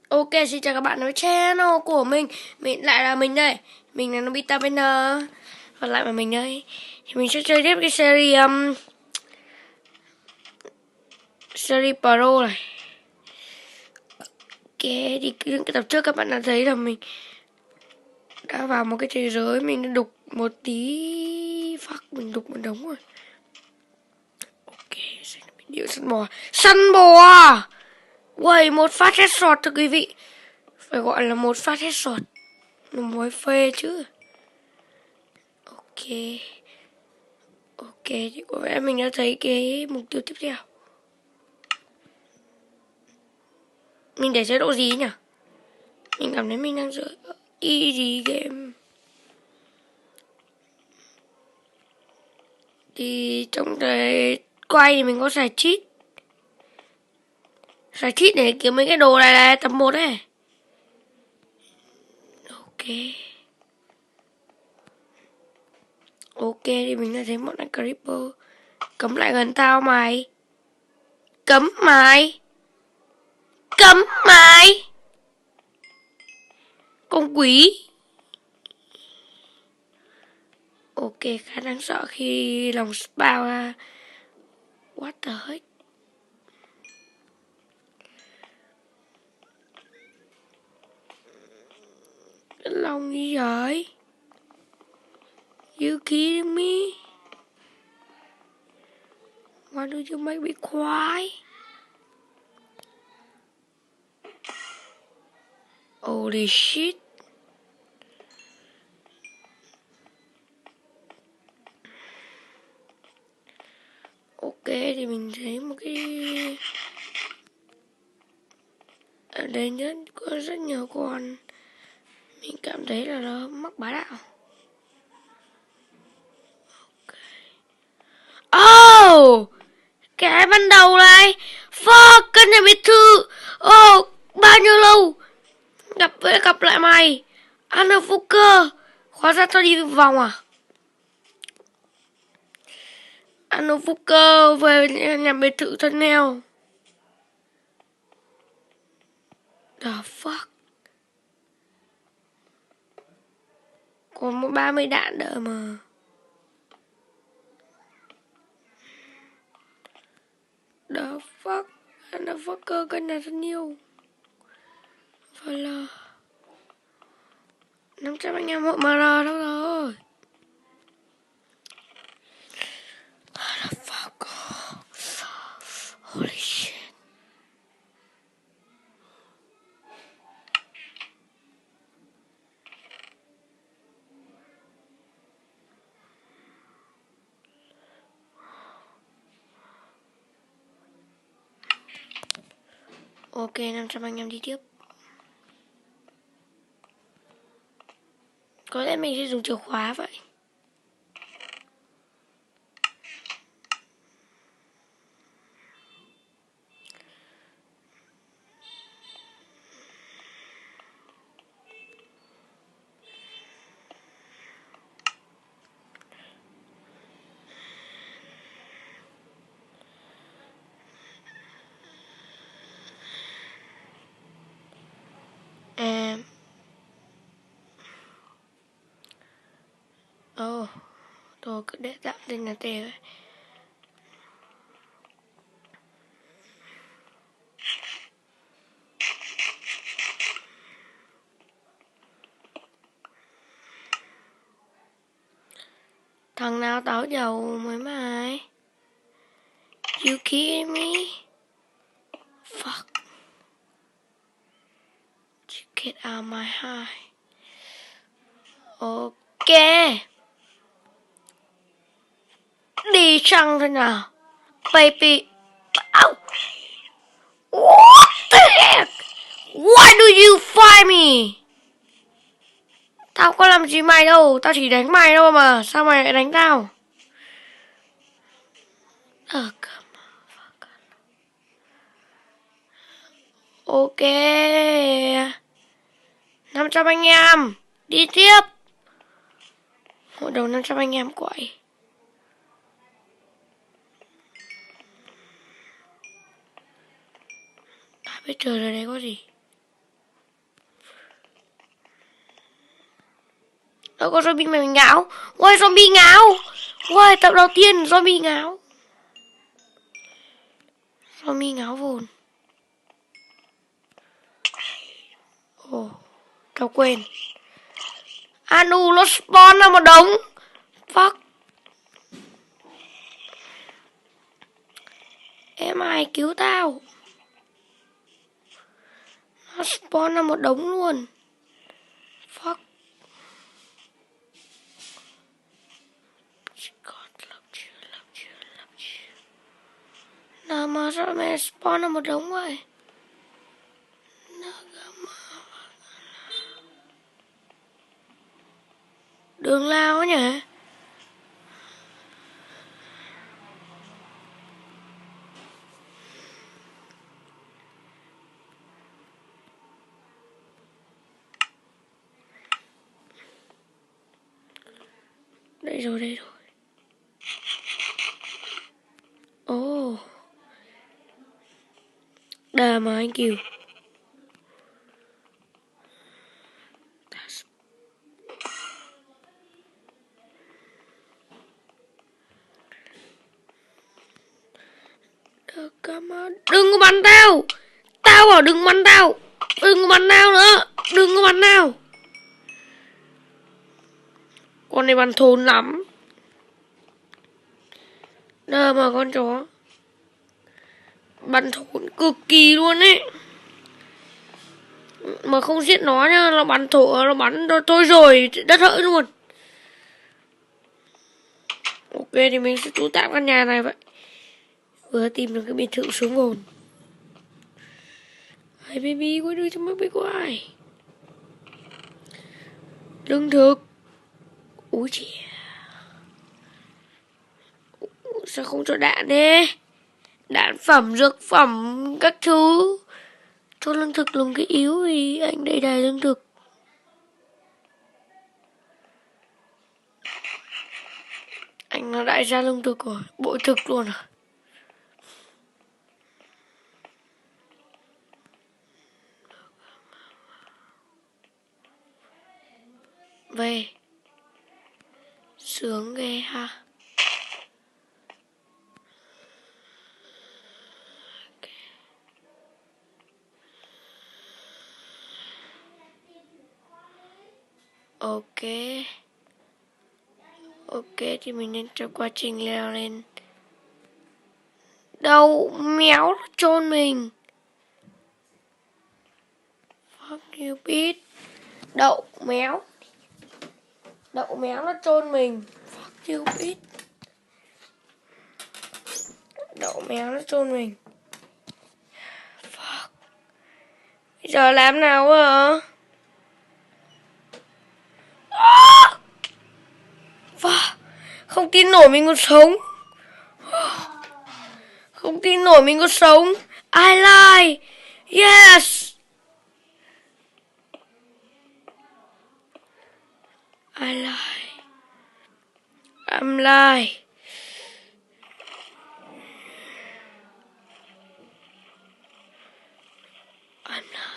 Ok, xin chào các bạn với channel của mình. Mình lại là mình đây. Mình là Nobita Banner. Và lại là mình đây. Thì mình sẽ chơi tiếp cái series Pro này. Ok, thì những cái tập trước các bạn đã thấy là mình đã vào một cái thế giới. Mình đã đục một tí. Fuck, mình đục một đống rồi. Ok, điệu săn bò. Săn bò à? Uầy, một phát headshot thưa quý vị. Phải gọi là một phát headshot. Nó mới phê chứ. Ok. Ok, thì có vẻ mình đã thấy cái mục tiêu tiếp theo. Mình để chế độ gì nhỉ? Mình cảm thấy mình đang dựa easy game. Thì trong đời quay thì mình có xài cheat. Xài cheat để kiếm mấy cái đồ này tập 1 ấy. Ok. Ok thì mình đã thấy một anh creeper. Cấm lại gần tao mày. Cấm mày. Cấm mày. Con quỷ. Ok, khá đáng sợ khi lòng spawn ra. What the heck? Cái lòng gì vậy? You kidding me? Why do you make me cry? Holy shit. Ok thì mình thấy một cái ở đây nhất có rất nhiều con. Mình cảm thấy là nó mắc bá đạo. Oh, cái ban đầu này. Fuck, căn nhà biệt thự. Oh, bao nhiêu lâu gặp lại mày. Anna Fucker. Hóa ra tao đi vòng à? Anna Fucker về nhà biệt thự thân neo. The fuck. Còn một 30 đạn đỡ mà. The fuck. Anna Fucker căn nhà thân yêu. Phải là 500 anh em hộ MR đâu rồi. What the fuck. Holy shit. Ok, 500 anh em đi tiếp. Có lẽ mình sẽ dùng chìa khóa vậy. Thôi cứ để tạm tên là tề vậy. Thằng nào táo dầu mới mày? You kidding me? Fuck. You get out my high. Ok. Đi chăng thế nào? Baby. Ow. What the heck? Why do you find me? Tao có làm gì mày đâu. Tao chỉ đánh mày thôi mà. Sao mày lại đánh tao? Ok. 500 anh em. Đi tiếp. Hội đồng 500 anh em quậy. Ta biết trời rồi đấy có gì. Đâu có zombie mày ngáo. Ui zombie ngáo. Ui tập đầu tiên zombie ngáo. Zombie ngáo vồn. Ồ, tao quên. Anu nó spawn ra một đống. Fuck. Em ai cứu tao. Nó spawn ra một đống luôn. Fuck. Nào mà sao mày spawn ra một đống vậy? Đường lao nhỉ? Đây rồi, đây rồi. Ồ. Đà mà anh Kiều. Đừng có bắn tao. Tao bảo đừng bắn tao. Đừng có bắn tao nữa. Đừng có bắn tao. Con này bắn thốn lắm. Đơ mà con chó. Bắn thốn cực kỳ luôn ấy. Mà không giết nó nhá. Nó bắn thổ. Nó bắn thôi rồi. Đất hỡi luôn. Ok thì mình sẽ trú tạm căn nhà này vậy. Vừa tìm được cái biệt thự xuống hồn. Hey baby, quay đưa cho mắt biết có ai. Lương thực. Úi chìa. Sao không cho đạn thế? Đạn phẩm, dược phẩm, các thứ. Cho lương thực lùng cái yếu thì anh đây đầy lương thực. Anh nó đại gia lương thực rồi. Bội thực luôn à? Về. Sướng ghê ha. Ok. Ok thì mình nên cho quá trình leo lên. Đâu méo nó chôn mình. Fuck you bitch. Đậu méo. Đậu méo nó chôn mình. Fuck you bitch. Đậu méo nó chôn mình. Fuck. Bây giờ làm nào hả? Fuck. Không tin nổi mình còn sống. Không tin nổi mình còn sống. I lie. Yes. I lie. I'm lie. I'm lie.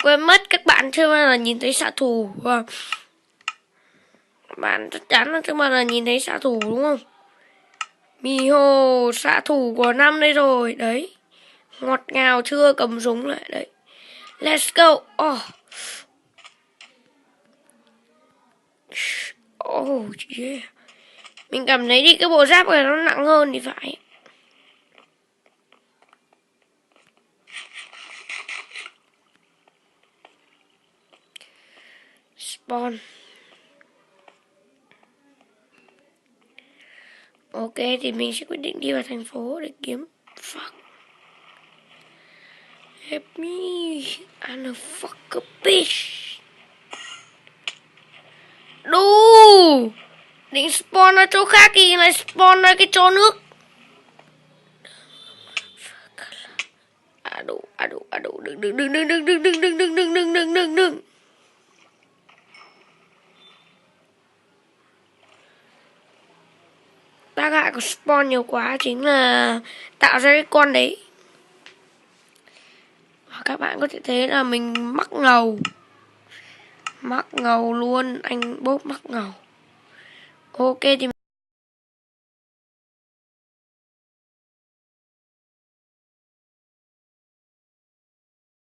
Quên mất các bạn chưa bao giờ nhìn thấy xạ thủ. Bạn chắc chắn là chưa bao giờ nhìn thấy xạ thủ đúng không? Mì hồ xạ thủ của năm đây rồi. Đấy. Ngọt ngào chưa cầm súng lại. Đấy. Let's go. Oh yeah. Mình cảm thấy đi cái bộ giáp này nó nặng hơn thì phải. Spawn. Ok thì mình sẽ quyết định đi vào thành phố để kiếm. Fuck. Help me. I'm a fucker bitch. Đù. Định spawn ở chỗ khác thì lại spawn ở cái chỗ nước. Đủ. Đừng. tác hại của spawn nhiều quá chính là tạo ra cái con đấy. Các bạn có thể thấy là mình mắc ngầu luôn, anh bốp mắc ngầu. Ok thì